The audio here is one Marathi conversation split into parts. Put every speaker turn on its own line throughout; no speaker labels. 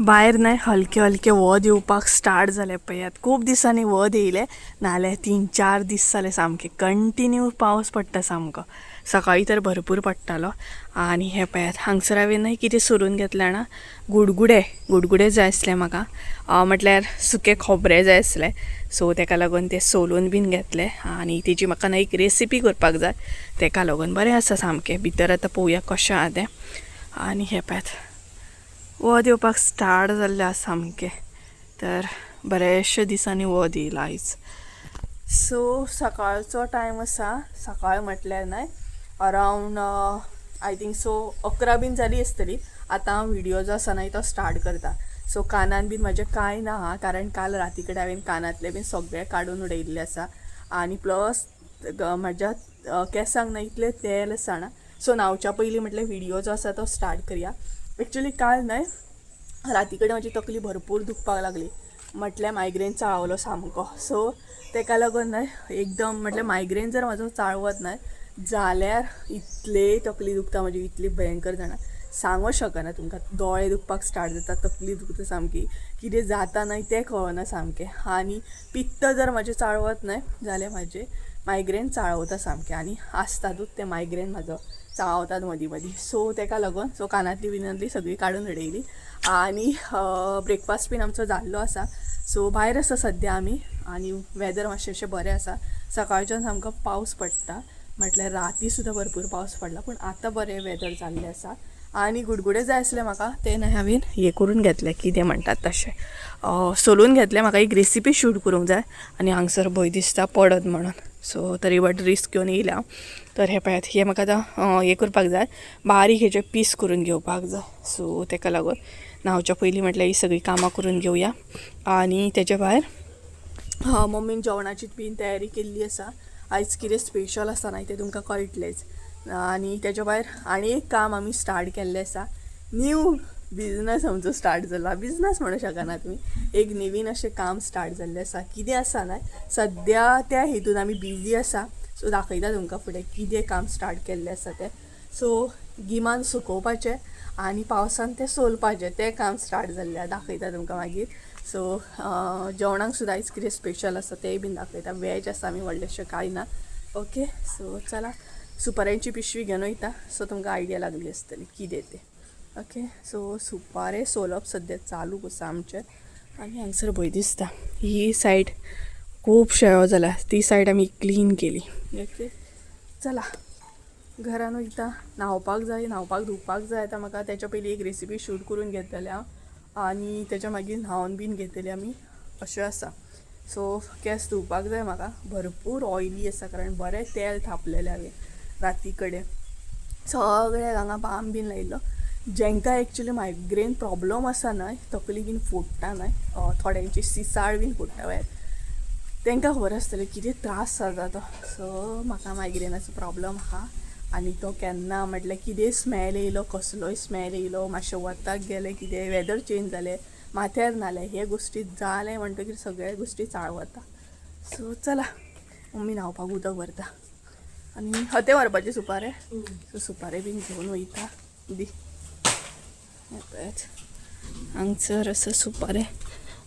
भायर न्हय हलके हलके वत येवपाक स्टार्ट जाले पळयात. खूब दिसांनी वत येयले नाल्यार 3-4 दीस जाले सामके कंटिन्यू पावस पडटा सामको. सकाळी तर भरपूर पडटालो. आनी हे पळयात हांगसर हांवें न्हय कितें सोलून घेतलें जाणा, गुडगुडे जाय आसले म्हाका, म्हटल्यार सुकें खोबरें जाय आसलें. सो ताका लागून ते सोलून बीन घेतले आनी तेजी म्हाका न्हय एक रेसिपी करपाक जाय. ताका लागून बरें आसा सामकें. भितर आतां पळोवया कशें आहा तें. आनी हे पळयात वत येवपाक स्टार्ट जाल्लें आसा सामकें. तर बरेचशे दिसांनी वत येयला आयज. सो सकाळचो टायम आसा. सकाळ म्हटल्यार न्हय अरावंड आय थिंक सो 11 बीन जाली आसतली. आतां हांव व्हिडिओ जो आसा न्हय तो स्टार्ट करता. सो कानान बीन म्हाजे कांय ना हा, कारण काल राती कडेन हांवें कानांतले बीन सगळे काडून उडयल्ले आसा. आनी प्लस म्हाज्या केंसांक न्हय इतलें तेल आसा ना. सो न्हांवच्या पयलीं म्हटल्यार व्हिडिओ जो आसा तो स्टार्ट करया. एक्चुली काल न्हय राती कडेन म्हाजी तकली भरपूर दुखपाक लागली. म्हटल्यार मायग्रेन चाळवलो सामको. सो ताका लागून न्हय एकदम म्हटल्यार मायग्रेन जर म्हाजो चाळवत न्हय जाल्यार इतले तकली दुखता म्हजी, इतली भयंकर जाणा सांगूं शकना तुमकां. दोळे दुखपाक स्टार्ट जाता, तकली दुखता सामकी, कितें जाता न्हय तें कळना सामकें. आनी पित्त जर म्हाजें चाळवत न्हय जाल्यार म्हाजें मायग्रेन चाळवता सामकें. आनी आसतातूच तें मायग्रेन म्हाजो चाळवतात मदीं मदीं. सो ताका लागून सो कानांतली बिनांतली सगळी काडून उडयली. आनी ब्रेकफास्ट बीन आमचो जाल्लो आसा. सो भायर आसा सद्या आमी. आनी वेदर मातशें अशें बरें आसा. सकाळच्यान सामको पावस पडटा, म्हटल्यार राती सुद्दां भरपूर पावस पडला, पूण आतां बरें वेदर जाल्लें आसा. आनी गुडगुडे जाय आसले म्हाका, ते न्हय हांवें हें करून घेतलें, कितें म्हणटात तशें सोलून घेतलें. म्हाका एक रेसिपी शूट करूंक जाय आनी हांगसर भंय दिसता पडत म्हणून. सो तरी बट रिस्क घेवन येयल्या हांव. तर हे पळयात हे म्हाका आतां हें करपाक जाय, बारीक हेजे पीस करून घेवपाक जाय. सो ताका लागून न्हांवच्या पयलीं म्हटल्यार ही सगळीं कामां करून घेवया. आनी तेच्या भायर मम्मीन जेवणाची बीन तयारी केल्ली आसा. आयज कितें स्पेशल आसा न्हय तें तुमकां कळटलेंच. आनी तेच्या भायर आनी एक काम आमी स्टार्ट केल्लें आसा. न्यू बिजनस आमचो स्टार्ट जाला. बिजनस म्हणूं शकना तुमी, एक नवीन अशें काम स्टार्ट जाल्लें आसा. कितें आसा न्हय सद्या त्या हितून आमी बिजी आसा. सो दाखयता तुमकां फुडें कितें काम स्टार्ट केल्लें आसा तें. सो गिमान सुकोवपाचें आनी पावसान तें सोलपाचें, तें काम स्टार्ट जाल्लें दाखयता तुमकां मागीर. सो जेवणाक सुद्दां आयज कितें स्पेशल आसा तेंय बीन दाखयता. वेज आसा आमी व्हडलेशें कांय ना. ओके सो चला सुपाऱ्यांची पिशवी घेवन वयता. सो तुमकां आयडिया लागली आसतली कितें तें. ओके सो सुपारे सोलप सद्या चालू आसा आमचें. आनी हांगसर भंय दिसता. ही सायड खूब शेळो जाला, ती सायड आमी क्लीन केली. ओके चला घरान वयता. न्हांवपाक जाय, न्हांवपाक धुवपाक जाय आतां म्हाका. तेच्या पयलीं एक रेसिपी शूट करून घेतलेलें हांव आनी तेच्या मागीर न्हांवन बीन घेतलेली आमी, अशें आसा. सो केंस धुवपाक जाय म्हाका. भरपूर ऑयली आसा कारण बरें तेल थापलेलें हांवें राती कडेन. सगळ्याक हांगा बाम बीन लायिल्लो. जेंकां एक्चुली मायग्रेन प्रॉब्लम आसा न्हय, तकली बीन फोडटा न्हय, थोड्यांची सिसाळ बीन फोडटा वयर, तांकां खबर आसतलें कितें त्रास जाता तो. सो म्हाका मायग्रेनाचो प्रॉब्लम आहा. आनी तो केन्ना म्हटल्यार कितें स्मेल येयलो, कसलोय स्मेल येयलो, मातशें वताक गेलें, कितें वेदर चेंज जालें, माथ्यार नालें, हे गोश्टी जालें म्हणटकीर सगळे गोश्टी चाळवता. सो चला मम्मी न्हांवपाक उदक व्हरता आनी हते व्हरपाचे सुपारे. सो सुपारे बीन घेवन वयता. दी हांगसर आसा सुपारे.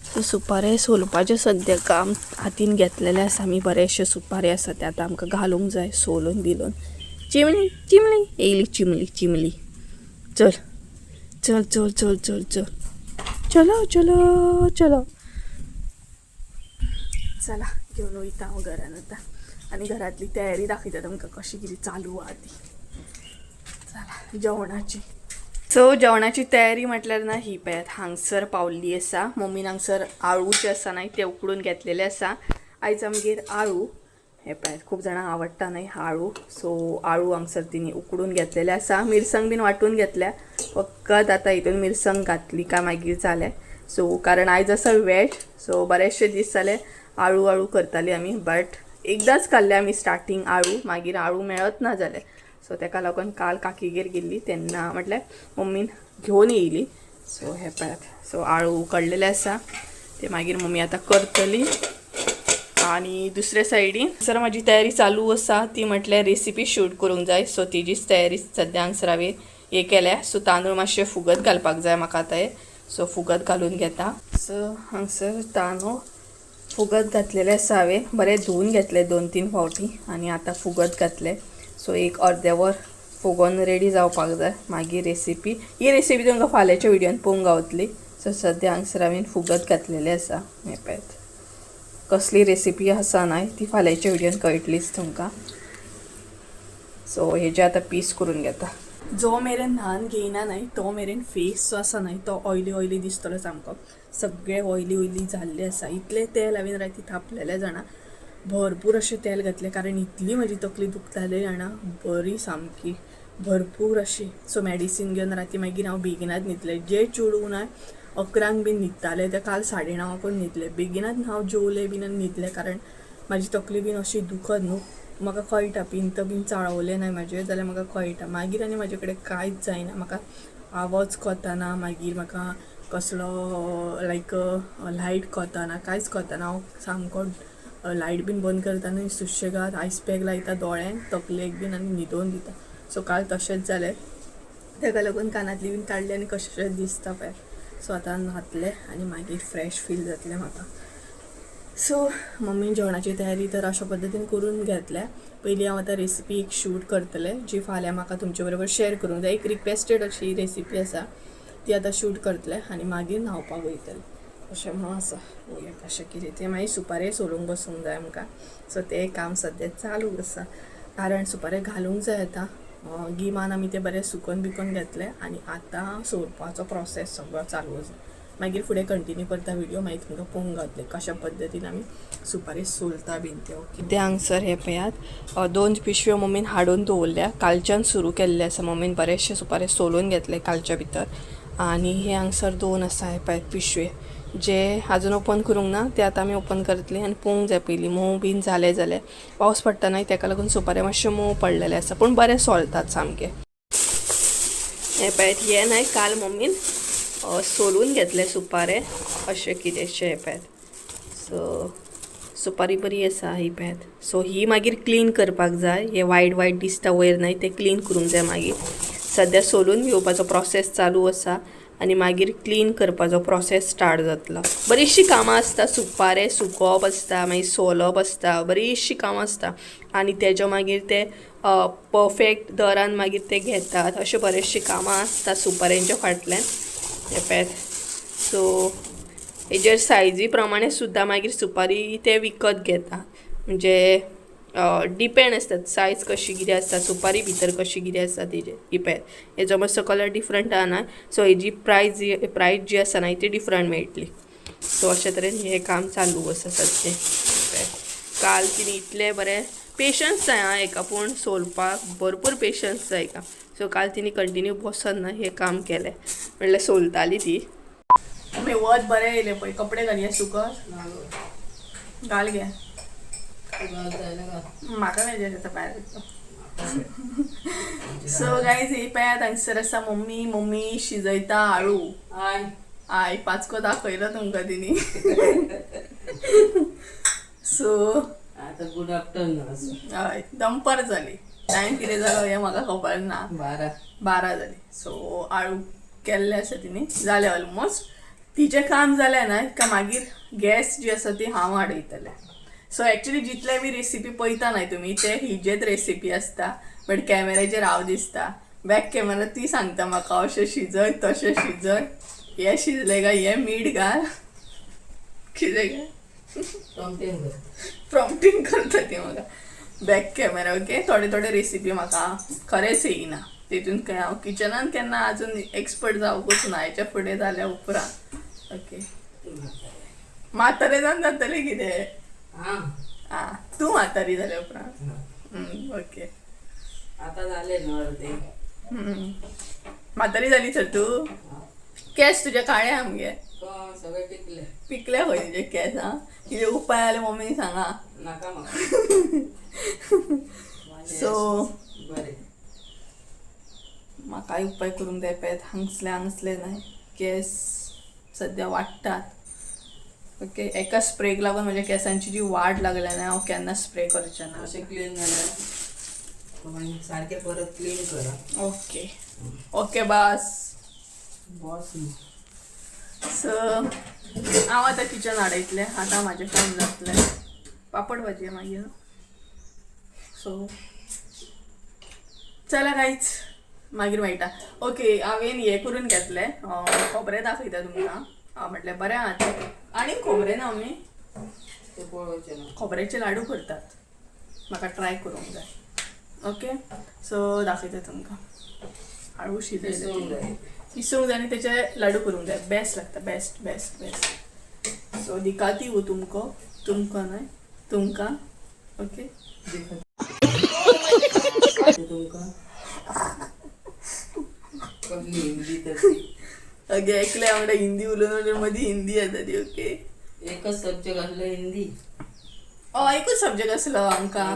सो सुपारे सोलपाचे सद्या काम हातीन घेतलेलें आसा आमी. बरेचशे सुपारे आसा ते आतां आमकां घालूंक जाय सोलून बिलून. चिमली चिमली येयली, चिमली चिमली. चल चल चल चल चल चल चलो चलो चलो. चला घेवन वयता हांव घरान आतां. आनी घरांतली तयारी दाखयता तुमकां कशी कितें चालू आहा ती. चला जेवणाची. सो जेवणाची तयारी म्हटल्यार ना ही पळयात हांगसर पावल्ली आसा. मम्मीन हांगसर आळू जे आसा न्हय ते उकडून घेतलेले आसा. आयज आमगेर आळू हे पळयात खूब जाणांक आवडटा न्हय आळू. सो आळू हांगसर तिणी उकडून घेतलेले आसा. मिरसांग बीन वांटून घेतल्या. फकत आतां हितून मिरसांग घातली काय मागीर जालें. सो कारण आयज आसा वेज. सो बरेचशे दीस जाले आळू आळू करताली आमी, बट एकदांच काडले आमी स्टार्टींग आळू, मागीर आळू मेळत ना जाले. सो ताका लागून काल काकीगेर गेल्ली तेन्ना म्हटल्यार मम्मीन घेवन येयली. सो हे पळयात सो आळू उकडलेले आसा ते मागीर मम्मी आतां करतली. आनी दुसरे सायडीन सर म्हाजी तयारी चालू आसा ती म्हटल्यार रेसिपी शूट करूंक जाय. सो तिजीच तयारी सद्या हांगसर हांवें हें केल्या. सो तांदूळ मातशे फुगत घालपाक जाय म्हाका आतां हे. सो फुगत घालून घेता. सो हांगसर तांदूळ फुगत घातलेले असावे, बरे धुवून घेतले 2-3 फावटी आणि आता फुगत घातले. सो एक अर्देवर फुगोन रेडी जावपाक जाय. मागीर रेसिपी ही रेसिपी तुमकां फाल्यांच्या व्हिडियोन पळोवंक गावतली. सो सद्या हांगसर हांवें फुगत घातलेले आसा. हे पळयात, कसली रेसिपी आसा नाही ती फाल्यांच्या व्हिडियोन कळटलीच तुमकां. सो हेजे आतां पीस करून घेता. जो मेरेन न्हान घेयना नाही तो मेरेन फेस जो आसा नाही तो ऑयली दिसतलो सामको. सगळे ऑयली जाल्ले आसा. इतले तेल हांवें राती थापलेले जाणा, भरपूर अशें तेल घातलें कारण इतली म्हजी तकली दुखताली जाणा, बरी सामकी भरपूर अशी. सो मॅडिसीन घेवन राती मागीर हांव बेगिनाच न्हिदलें. जे चेडूं ना 11 बीन न्हिदताले ते काल 9:30 न्हिदले. बेगिनाच हांव जेवलें बीन आनी न्हिदलें कारण म्हाजी तकली बीन अशी दुखत न्हू. म्हाका कळटा पिंत बीन चाळवले नाही म्हाजे जाल्यार म्हाका कळटा. मागीर आनी म्हाजे कडेन कांयच जायना. म्हाका आवाज कोताना, मागीर म्हाका कसलो लायक लायट कोताना, कांयच कोताना. हांव सामको लायट बीन बंद करता आनी सुशेगाद आयस पॅक लायता दोळ्यांक, तकलेक बीन आनी न्हिदोवन दिता. सो काल तशेंच जालें. ताका लागून कानांतली बीन काडली आनी कशें दिसता पळय. सो आतां न्हातलें आनी मागीर फ्रेश फील जातलें म्हाका. सो मम्मीन जेवणाची तयारी तर अशा पद्दतीन करून घेतल्या. पयलीं हांव आतां रेसिपी एक शूट करतलें जी फाल्यां म्हाका तुमचे बरोबर शेअर करूंक जाय. एक रिक्वेस्टेड अशी रेसिपी आसा ती आतां शूट करतलें आनी मागीर न्हावपाक वयतलें अशें म्हणून आसा. पळोवया कशें कितें तें. मागीर सुपारे सोलूंक बसूंक जाय आमकां. सो तें काम सद्या चालू आसा कारण सुपारे घालूंक जाय आतां. गिमान आमी ते बरें सुकोवन बिकोन घेतले आनी आतां सोलपाचो प्रोसेस सगळो चालू आसा. मागीर फुडें कंटिन्यू करता व्हिडिओ, मागीर तुमकां पळोवंक गावतलें कशा पद्दतीन आमी सुपारी सोलता बीन ते. ओके, ते हांगसर हे पळयात 2 पिशव्यो मम्मीन हाडून दवरल्या. कालच्यान सुरू केल्ले आसा. मम्मीन बरेचशे सुपारे सोलून घेतले कालच्या भितर आनी हे हांगसर 2 आसा हे पळयात पिशवे जे अजून ओपन करूंक ना. ते आतां आमी ओपन करतली आनी पळोवंक जाय पयलीं मोव बीन जाले जाल्यार. पावस पडटा न्हय ताका लागून सुपारे मातशे मोव पडलेले आसा पूण बरे सोलतात सामके. हे पळयात हे न्हय काल मम्मीन सोलून घेतले सुपारे अशें कितेंशे. हे पळयात सो सुपारी बरी आसा ही पळयात. सो ही मागीर क्लीन करपाक जाय. हे वायट दिसता वयर न्हय ते क्लीन करूंक जाय. मागीर सद्या सोलून घेवपाचो प्रोसेस चालू आसा आनी मागीर क्लीन करपाचो प्रोसेस स्टार्ट जातलो. बरीचशी कामां आसता. सुपारे सुकोवप आसता, मागीर सोलप आसता, बरीचशी कामां आसता आनी तेजो मागीर ते परफेक्ट दरान मागीर ते घेतात. अशे बरेचशी कामां आसता सुपाऱ्यांच्या फाटल्यान. हे पळयात सो हेजेर सायजी प्रमाणे सुद्दां मागीर सुपारी ते विकत घेता. म्हणजे डिपेंड आसता सायज कशी कितें आसता, सुपारी भितर कशी कितें आसता तेजेर. ही पळयात हेजो मातसो कलर डिफरंट आहा, सो हेजी प्रायस जी आसा न्हय ती डिफरंट मेळटली. सो अशे तरेन हे काम चालू आसा सद्या. काल तिने इतले बरें पेशन्स जाय हाका पूण सोलपाक भरपूर पेशन्स जाय हाका. सो काल तिने कंटिन्यू बसून ना हे काम केलें. म्हणल्यार सोलताली ती. वत बरें येयलें पळय. कपडे घालया सुकत घाल गे म्हाका मेजर येता भायर. सो गायज हे पळयात हांगसर आसा मम्मी शिजयता आळू. आय पाचको दाखयलो तुमकां तिणी. सो
आता गुड आफ्टरनून.
हय दनपार जाली. टायम कितें जालो हें म्हाका खबर ना. 12 जाली. सो आळू केल्ले आसा तिणी. जालें ऑलमोस्ट. तिचें काम जालें ना का मागीर गॅस जी आसा ती हांव हाडयतलें. सो एक्चुअली जितले बी रेसिपी पळयता न्हय तुमी ते हिजेच रेसिपी आसता बट कॅमेराचेर हांव दिसता. बॅक कॅमेरा ती सांगता म्हाका अशें शिजय तशें शिजय, हें शिजलें काय हें मीठ घाल कितें काय प्रॉम्प्टिंग करता ती म्हाका बॅक कॅमेरा. ओके, थोडे रेसिपी म्हाका खरेंच येयना. तितून हांव किचनान केन्ना आजून एक्सपर्ट जावंकूच ना. हेच्या फुडें जाल्या उपरांत. ओके, म्हातारे जावन जातलें कितें. तूं म्हातारी जाल्या उपरांत. ओके,
आता झाले नळते.
म्हातारी जाली तर तूं. केस तुजे काळे आमगे
सगळे पिकले.
पिकले खंय तुजे केस. कितें उपाय जाल्यार मम्मीक सांगा.
नाका
सो
बरें
म्हाकाय उपाय करूंक जाय. पळय हांगसले न्हय केस सद्या वाडटात. ओके, एका स्प्रेक लागून म्हज्या केसांची जी वाड लागल्या न्हय हांव केन्ना स्प्रे करचें ना.
अशें क्लीन जाल्यार सारकें परत क्लीन करा.
ओके ओके बस.
बॉस
सो हांव आतां किचन हाडयतलें आतां म्हाजें काम जातलें पापड भाजी आहे मागीर सो चला काहीच मागीर मेळटा ओके हांवें हें करून घेतलें खोबरें दाखयता तुमकां म्हटलें बरें आहा तें आनी खोबरें ना आमी
ते पळोवचें ना
खोबऱ्याचे लाडू करतात म्हाका ट्राय करूंक जाय ओके सो दाखयता तुमकां आळू
इसवूंक जाय.
इसवूंक जाय आनी तेचे लाडू करूंक जाय बेस्ट लागता बेस्ट बेस्ट बेस्ट सो दिखाती हो तुमकां न्हय तुमकां ओके
तुमकां कसली हिंदी तशी
अगे ऐकलें वांगडा हिंदी उलोवन मदीं हिंदी येता ती ओके
एकच सब्जेक्ट आसलो हिंदी
एकूच सब्जेक्ट आसलो आमकां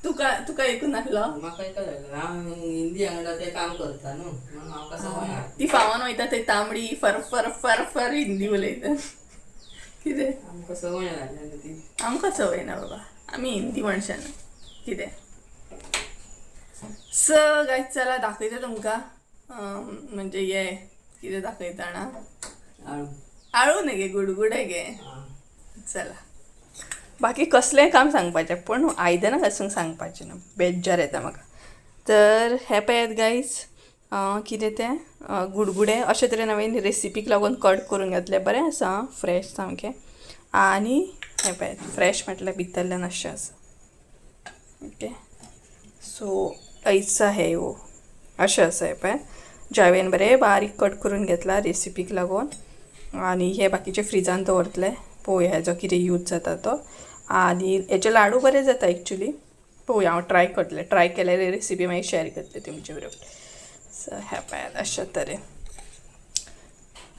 तुका एकूच नासलो
म्हाका एका जालें हांव हिंदी वांगडा तें काम करता न्हू म्हणून हांव कसो गोंया
ती फावान वयता थंय तांबडी फर फर फर फर हिंदी उलयता कितें
आमकां संवय जाल्या न्हू ती
आमकां संवय ना बाबा आमी हिंदी मनशां ना कितें स गायज चला दाखयता तुमकां म्हणजे हे कितें दाखयता ना
आळू
आळू न्ही गे गुडगुडे गे
आं.
चला बाकी कसलेंय काम सांगपाचें पूण आयदनां घासूंक सांगपाचें ना बेज्जार येता म्हाका तर हे पळयात गायज कितें तें गुडगुडे अशे तरेन हांवें रेसिपीक लागून कट करून घेतले बरें आसा फ्रेश सामकें आनी हे पळयात फ्रेश म्हटल्यार भितरल्यान अशें आसा ओके सो ऐसा हे अशें आसा हे पळय जे हांवें बरें बारीक कट करून घेतला रेसिपीक लागून आनी हे बाकीचे फ्रिजान दवरतले पळोवया हेजो कितें यूज जाता तो आनी हेचे लाडू बरे जाता एक्चुली पळोवया हांव ट्राय केल्यार रेसिपी मागीर शेअर करतले तुमचे बरोबर सो हे पळयात अशे तरेन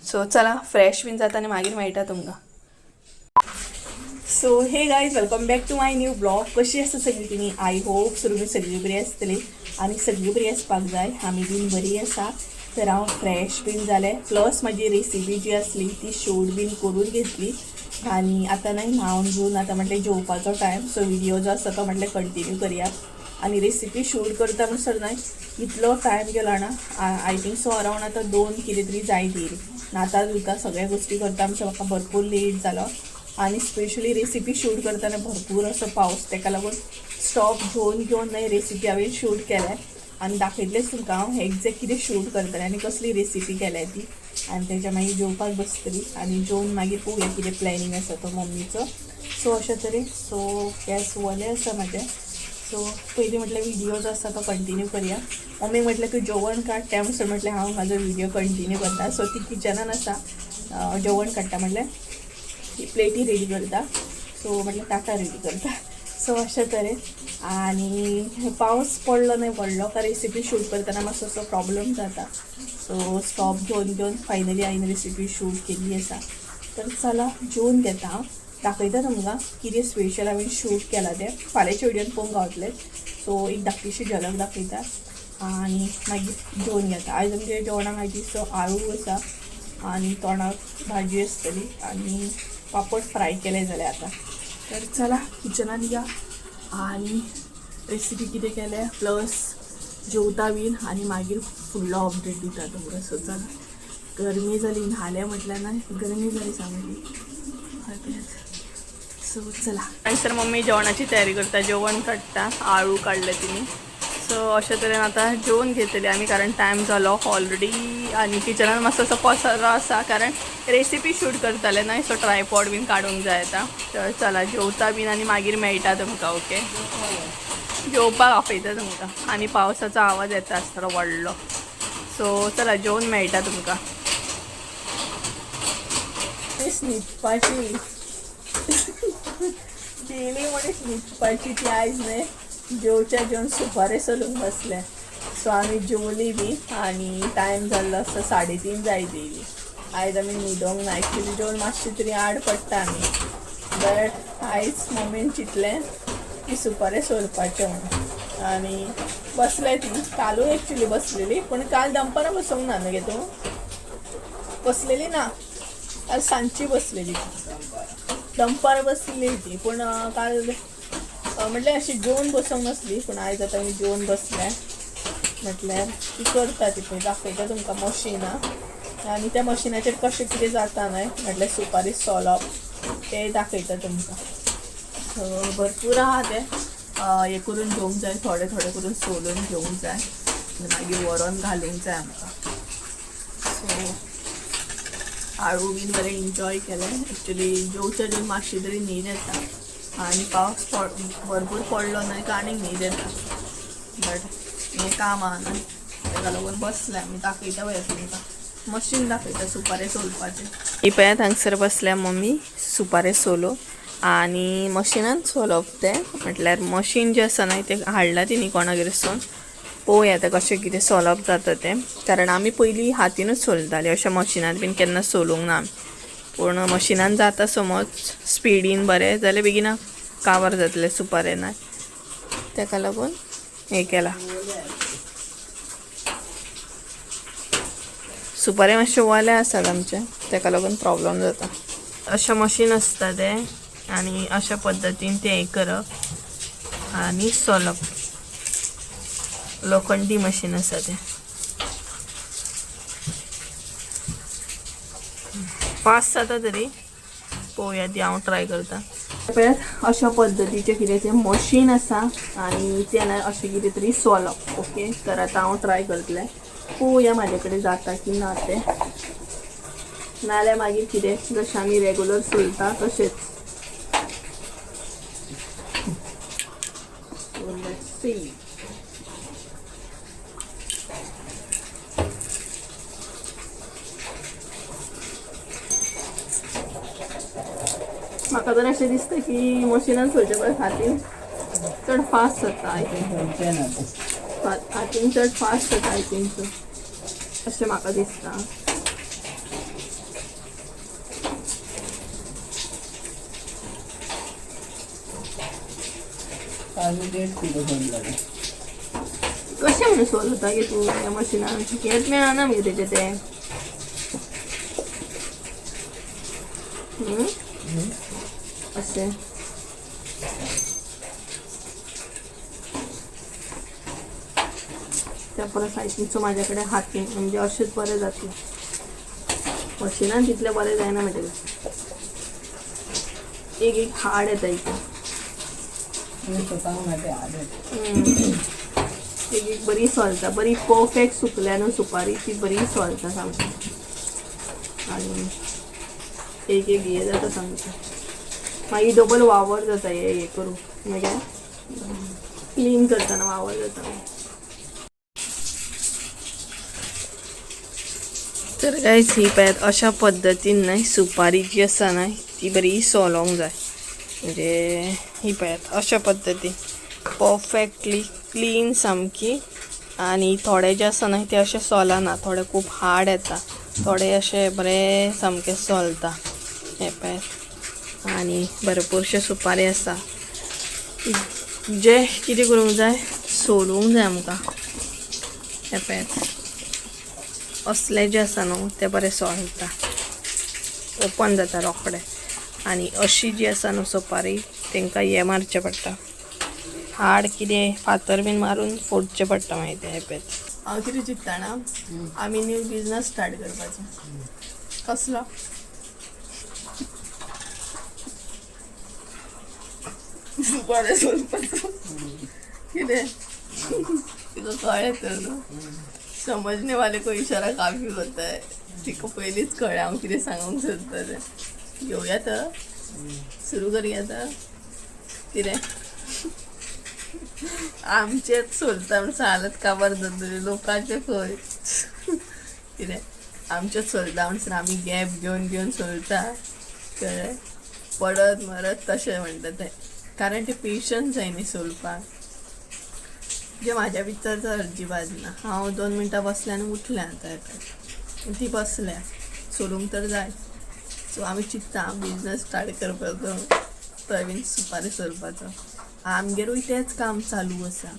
सो चला फ्रेश बीन जाता आनी मागीर मेळटा तुमकां so hey guys welcome back to my new blog कशी आसा सगळीं तुमी आय होप सगळीं सगळीं बरी आसतली आनी सगळीं बरी आसपाक जाय आमी बीन बरी आसा तर हांव फ्रेश बीन जालें प्लस म्हाजी रेसिपी जी आसली ती शूट बीन करून घेतली आनी आतां न्हय न्हांवन घेवन आतां म्हटलें जेवपाचो टायम सो व्हिडिओ जो आसा तो म्हटलें कंटिन्यू करया आनी रेसिपी शूट करता म्हणसर न्हय इतलो टायम गेलो ना आय थिंक सो अरावंड आतां 2 कितें तरी जायत येयली नाता धुता सगळ्या गोश्टी करता म्हणसर म्हाका भरपूर लेट जालो आनी स्पेशली रेसिपी शूट करतना भरपूर असो पावस तेका लागून स्टॉप घेवन न्हय रेसिपी हांवें शूट केलें आनी दाखयतलेंच तुमकां हांव एग्जॅक्ट कितें शूट करतलें आनी कसली रेसिपी केल्या ती आनी तेच्या मागीर जेवपाक बसतली आनी जेवन मागीर पळोवया कितें प्लॅनिंग आसा तो मम्मीचो सो अशे तरेन सो गॅस वले आसा म्हाजें सो पयलीं म्हटल्यार व्हिडिओ जो आसा तो कंटिन्यू करया मम्मी म्हटलें की जेवण काड त्या म्हणसर म्हटलें हांव म्हाजो व्हिडिओ कंटिन्यू करता सो ती किचनान आसा जेवण काडटा म्हटल्यार प्लेटी रेडी करता सो म्हटल्यार ताटा रेडी करता सो अशे तरेन आनी पावस पडलो नाही पडलो का रेसिपी शूट करतना मातसो असो प्रॉब्लम जाता सो स्टॉप घेवन फायनली हांवें रेसिपी शूट केल्ली आसा तर चला जेवन घेता हांव दाखयता तुमकां कितें स्पेशल हांवें शूट केलां तें फाल्यांच्या व्हिडियोन पळोवंक गावतलें सो एक धाकटीशी झलक दाखयता आनी मागीर जेवन घेता आयज आमच्या जेवणाक मागीर सो आळू आसा आनी तोंडाक भाजी आसतली आनी पापड फ्राय केले जाल्यार आतां तर चला किचनान या आनी रेसिपी कितें केल्या प्लस जेवता बीन आनी मागीर फुडलो अपडेट दिता तुमकां सो चला गरमी जाली न्हालें म्हटल्यार ना गरमी जाली सामकी सो चला हांगसर मम्मी जेवणाची तयारी करता जेवण काडटा आळू काडले तिणी सो अशे तरेन आतां जेवून घेतली आमी कारण टायम जालो ऑलरेडी आनी किचनान मातसो असो पसरो आसा कारण रेसिपी शूट करताले न्हय सो ट्रायपॉड बीन काडूंक जाय आतां तर चला जेवता बीन आनी मागीर मेळटा तुमकां ओके जेवपाक आपयता तुमकां आनी पावसाचो आवाज येता आसतलो व्हडलो सो चला जेवून मेळटा तुमकां न्हिदपाची गेली म्हणून न्हिदपाची ती आयज न्हय जेवच्या जेवन सुपारे चलूंक बसले सो आमी जेवली बी आनी टायम जाल्लो आसता 3:30 जायत येयली आयज आमी न्हिदोंक ना एक्चुली जेवन मातशी तरी आड पडटा आमी बट आयज मम्मीन चिंतलें की सुपारे सोलपाचें म्हणून आनी बसले ती कालूय एक्चुली बसलेली पूण काल दनपारां बसूंक ना न्हू गे तूं बसलेली ना काल सांजची बसलेली दनपार बसलेली ती पूण काल म्हटल्यार अशी जेवून बसूंक नासली पूण आयज आतां आमी जेवून बसले म्हटल्यार ती करता ती पळय दाखयता तुमकां मशीन आणि त्या मशिनाचेर कशें कितें जाता न्हय म्हटल्यार सुपारी सोलप ते दाखयता तुमकां. सो भरपूर आहा ते हे करून घेवंक जाय, थोडे थोडे करून सोलून घेवंक जाय आनी मागीर व्हरोन घालूंक जाय आमकां. सो आळू बीन बरें एन्जॉय केलें. एक्चुली जेवच्या जेवन मातशी तरी न्हीद येता आनी पावस भरपूर पडलो न्हय काय आनीक न्हीद येता. बट हें काम आहा न्हय ताका लागून बसलें आमी. दाखयता पळय तुमकां मशीन दाखयता सुपारे सोलपाचें. ही पळयात हांगसर बसल्या मम्मी सुपारे सोलो आनी मशिनान सोलप ते म्हटल्यार मशीन जें आसा न्हय तें हाडला तिणी कोणागेरसून. पळोवया आतां कशें कितें सोलप जाता तें. कारण आमी पयलीं हातीनूच सोलतालीं, अशें मशिनान बीन केन्ना सोलूंक ना. पूण मशिनान जाता समज स्पिडीन बरें जाल्यार बेगिना कावर जातले सुपारे नाय, ताका लागून हें केलां. सुपारे मातशे वले आसात आमचे, ताका लागून प्रॉब्लेम जाता. अशें मशीन आसता तें आनी अशा पद्दतीन तें हें करप आनी सोलप. लोखंडी मशीन आसा तें. फास्ट जाता तरी पळोवया ती हांव ट्राय करता. पळयात अशा पद्दतीचें कितें तें मशीन आसा आनी तें अशें कितें तरी सोलप. ओके, तर आतां हांव ट्राय करतलें. पळोवया म्हाजे कडेन जाता की ना तें. नाल्यार मागीर कितें जशें आमी रेगुलर सोलता तशेंच. सी म्हाका तर अशें दिसता की मशिनान सोलचे पळय हातीन चड फास्ट जाता. आय थिंक हातीन चड फास्ट जाता आय थिंक सो, अशें म्हाका दिसता. कशें म्हणून सोलता गे तूं ह्या मशिनान? हेच मेळना मगे तेजें तें. अशें त्या परस आय थिंक सो म्हाज्या कडेन हातीन म्हणजे अशेंच बरें जातलें. मशिनान तितलें बरें जायना म्हाजे कडेन. एक एक हाड येता हितून. एक एक बरी सोलता, बरी परफेक्ट सुकल्या न्हू सुपारी ती बरी सोलता सामकी. आनी एक एक हे जाता सामकें. मागीर डबल वावर जाता हे करूं मागीर क्लीन करतना वावर जाता. तर गायज ही पळयात अशा पद्दतीन न्हय सुपारी जी आसा न्हय ती बरी सोलोंक जाय. म्हणजे ही पळयात अशा पद्दतीन परफेक्टली क्लीन सामकी. आनी थोडे जे आसा न्हय ते अशे सोलना, थोडे खूब हार्ड येता, थोडे अशे बरे सामके सोलता. हे पळयात आनी भरपूरशे सुपारी आसा जे कितें करूंक जाय सोलूंक जाय आमकां. हे पळयात असले जे आसा न्हू ते बरें सोलता, ओपन जाता रोखडे. आनी अशी जी आसा न्हू सुपारी तांकां हे मारचें पडटा, हाड कितें फातर बीन मारून फोडचें पडटा मागीर ते. हे पळयात हांव कितें चिंतता ना, आमी न्यू बिजनस स्टार्ट करपाचो. कसलो? सुपारी सोलपाचो. कितें तुका कळ्ळें तर न्हू, समजने वाले को इशारा काफी होता है. तिका पयलींच कळ्ळें हांव कितें सांगूंक सोदता तें. घेवया तर सुरू करुया तर. कितें आमचेच सोलता म्हण हालत काबार जातली, लोकांचे खंय. कितें आमचेच सोलता म्हणसर आमी गॅप घेवन घेवन सोलता, कळ्ळें. पडत मरत तशें म्हणटा तें. कारण ते पेशन्स जाय न्ही सोलपाक, जे म्हाज्या भितर तर अजिबात ना. हांव 2 मिनटां बसलें आनी उठलें आतां येता. ती बसल्या सोलूंक तर जाय. सो आमी चिंतता बिजनस स्टार्ट करपाचो, थंय बीन सुपारी सोलपाचो. आमगेरूय तेंच काम चालू आसा,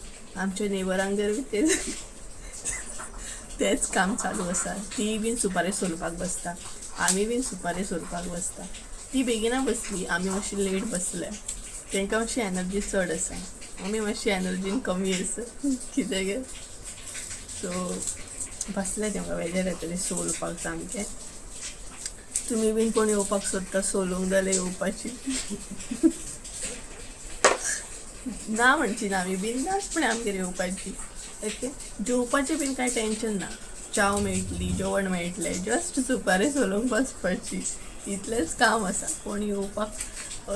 आमच्या नेबरांगेरूय तेंच काम चालू आसा. ती बीन सुपारी सोलपाक बसता, आमी बीन सुपारी सोलपाक बसता. ती बेगिना बसली, आमी मातशी लेट बसले. तांकां मातशी एनर्जी चड आसा, आमी मातशी एनर्जीन कमी आसा. कितें गे. सो बसले तेव्हा वेगळे येतले सोलपाक सामके. तुम्ही बीन कोण येवपाक सोदता सोलूंक जाल्यार येवपाची. ना म्हणची ना आमी बिंदासपणे आमगेर येवपाची. ओके जेवपाचें बीन कांय टेन्शन ना. चाव मेळटली जेवण मेळटलें जस्ट सुपारी सोलूंक बसपाची इतलेंच काम आसा. कोण येवपाक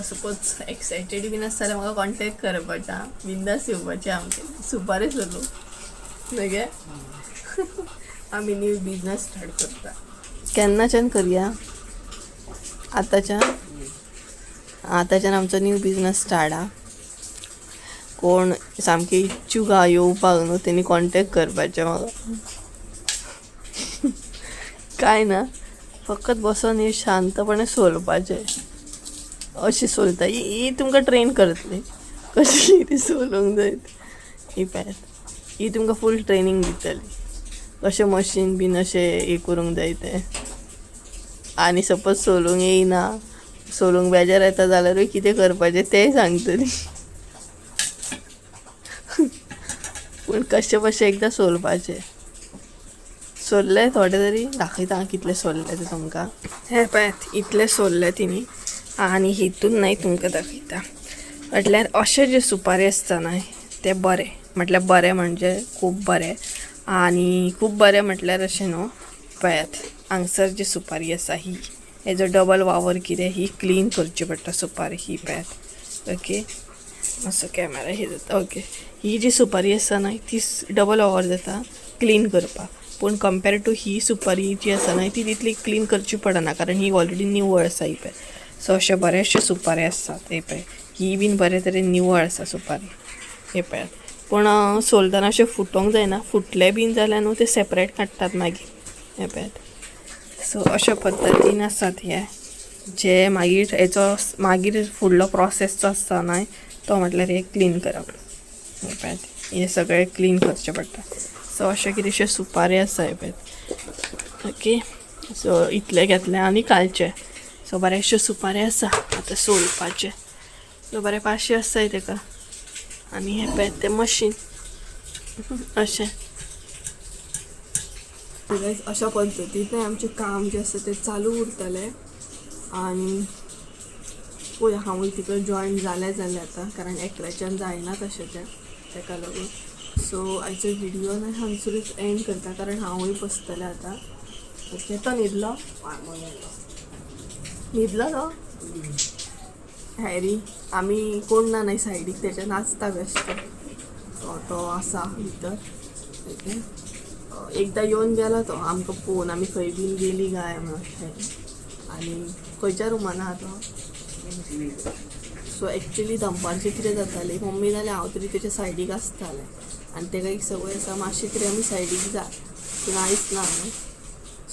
सपोज एक्सायटेड बीन आसता जाल्यार म्हाका कॉन्टेक्ट करपाचा बिंदास येवपाचें आमचे सुपारी सोलूंक मगे. आमी न्यू बिजनस स्टार्ट करता. केन्नाच्यान करया आताच्यान आमचो न्यू बिजनस स्टार्ट हा. कोण सामके इच्छूक हा येवपाक न्हू तेणी कॉन्टेक्ट करपाचें म्हाका. काय ना फकत बसून हे शांतपणे सोलपाचें. अशी सोलता ही तुमकां ट्रेन करतली कशी ती सोलूंक जाय. ही पॅत ही तुमकां फूल ट्रेनींग दितली कशें मशीन बीन अशें हे करूंक जाय तें. आनी सपोज सोलूंक येयना सोलूंक बेजार येता जाल्यारूय कितें करपाचें तेंय सांगतली. पूण कशें कशें एकदां सोलपाचें. सोल्ले थोडे तरी दाखयता कितले सोल्ले ते तुमकां. हे पळयात इतले सोल्ले तिणी आनी हितून नाही तुमकां दाखयता. म्हटल्यार अशे जे सुपारी आसता न्हय ते बरे म्हटल्यार बरे म्हणजे खूब बरे. आनी खूब बरें म्हटल्यार अशें न्हू पळयात हांगसर जी सुपारी आसा ही हेजो डबल वावर कितें ही क्लीन करची पडटा सुपारी ही पळयात. ओके असो कॅमेरा हे जाता. ओके ही जी सुपारी आसा न्हय ती डबल वावर जाता क्लीन करपाक. पूण कंपेर टू ही सुपारी जी आसा न्हय ती तितली क्लीन करची पडना कारण ही ऑलरेडी निवळ आसा ही पळय. सो अशे बरेचशे सुपारी आसतात हे पळय. ही बीन बरे तरेन निवळ आसा सुपारी हे पळयात. पूण सोलतना अशें फुटोंक जायना. फुटले बीन जाल्यार न्हू ते सेपरेट काडटात मागीर हे पळयात. सो अशा पद्दतीन आसात हे जे मागीर हेचो मागीर फुडलो प्रोसेस जो आसता न्हय तो म्हटल्यार हे क्लीन करप हे पळयात. हे सगळे क्लीन करचे पडटा. सो अशे कितेंशे सुपारी आसा हे पळयात. ओके सो इतले घेतले आनी कालचे. सो बरेचशे सुपारी आसा आतां सोलपाचे. सो बरे पाशे आसाय तेका. आनी हे पळयात तें मशीन अशें. अशा पद्दतीन आमचें काम जें आसा तें चालू उरतलें. आनी पळय हांवूय तिका जॉयन जालें आतां कारण एकल्याच्यान जायना तशें तें तेका लागून. सो आयचो व्हिडियो न्हय हांगसरूच एंड करता कारण हांवूय बसतलें आतां. ओके तो न्हिदलो तो हॅरी आमी कोण ना न्हय सायडीक तेच्या नाचता बेश्टे. तो आसा भितर. ओके एकदां येवन गेलो तो आमकां पळोवन आमी खंय बीन गेली गाय म्हणून. आनी खंयच्या रुमान आहा तो. सो एक्चुली दनपारचें कितें जातालें मम्मी नाल्यार हांव तरी तेच्या सायडीक आसतालें आनी तेका एक संवय आसा मातशें तरी आमी सायडीक जाय पूण आयज ना न्हू.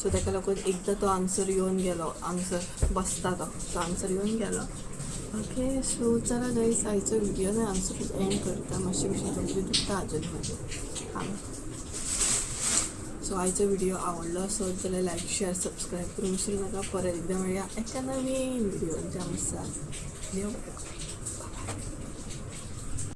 सो तेका लागून एकदां तो हांगसर येवन गेलो हांगसर बसता तो सो हांगसर येवन गेलो. ओके सो चला गायज आयचो व्हिडियो न्हय हांगसरूच एंड करता. मातशें मातशें तकली दुखता आजून म्हाजें हांगा. सो आयचो व्हिडियो आवडलो आसत जाल्यार लायक शेअर सबस्क्राईब करूंक विसरू नाका. परत एकदां मेळया एका नवीन व्हिडिओ जाम आसा. देव बरें करूं.